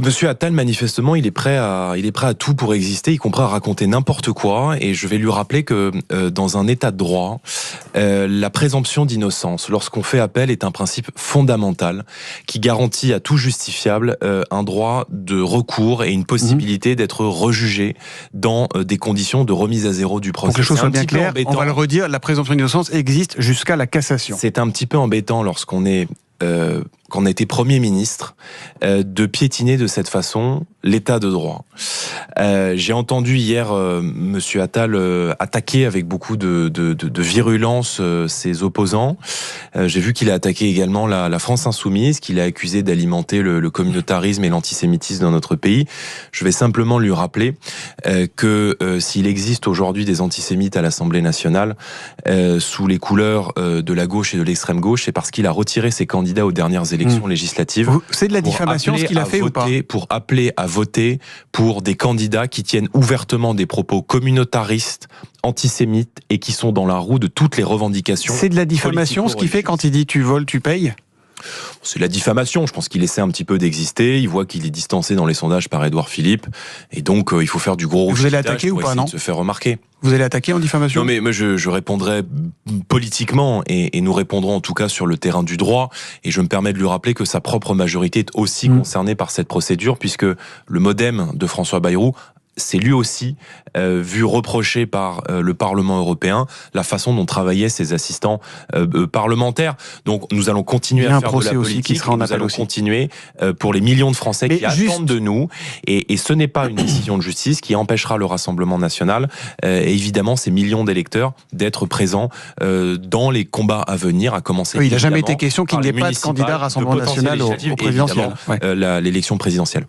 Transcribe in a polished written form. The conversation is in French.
Monsieur Attal, manifestement, il est prêt à tout pour exister, y compris à raconter n'importe quoi. Et je vais lui rappeler que dans un état de droit, la présomption d'innocence, lorsqu'on fait appel, est un principe fondamental qui garantit à tout justifiable un droit de recours et une possibilité d'être rejugé dans des conditions de remise à zéro du procès. Pour que les choses soient bien claires, on va le redire, la présomption d'innocence existe jusqu'à la cassation. C'est un petit peu embêtant lorsqu'on est... qu'on a été Premier ministre, de piétiner de cette façon l'état de droit. J'ai entendu hier Monsieur Attal attaquer avec beaucoup de virulence ses opposants. J'ai vu qu'il a attaqué également la France Insoumise, qu'il a accusé d'alimenter le communautarisme et l'antisémitisme dans notre pays. Je vais simplement lui rappeler que s'il existe aujourd'hui des antisémites à l'Assemblée nationale, sous les couleurs de la gauche et de l'extrême gauche, c'est parce qu'il a retiré ses candidats aux dernières élections législatives. C'est de la diffamation ce qu'il a fait ou pas ? Pour appeler à voter pour des candidats qui tiennent ouvertement des propos communautaristes, antisémites et qui sont dans la roue de toutes les revendications. C'est de la diffamation ce qu'il fait quand il dit tu voles, tu payes ? C'est de la diffamation, je pense qu'il essaie un petit peu d'exister, il voit qu'il est distancé dans les sondages par Édouard Philippe, et donc il faut faire du gros rouge. Vous allez attaquer ou pas, non ? De se faire remarquer. Vous allez attaquer en diffamation ? Non mais je répondrai politiquement, et nous répondrons en tout cas sur le terrain du droit, et je me permets de lui rappeler que sa propre majorité est aussi concernée par cette procédure, puisque le MoDem de François Bayrou c'est lui aussi vu reprocher par le Parlement européen la façon dont travaillaient ses assistants parlementaires. Donc nous allons continuer à faire de la politique, nous allons continuer pour les millions de Français qui attendent de nous, et ce n'est pas une décision de justice qui empêchera le Rassemblement national et évidemment ces millions d'électeurs d'être présents dans les combats à venir, à commencer il n'a jamais été question qu'il n'y ait pas de candidat Rassemblement national au présidentiel. L'élection présidentielle.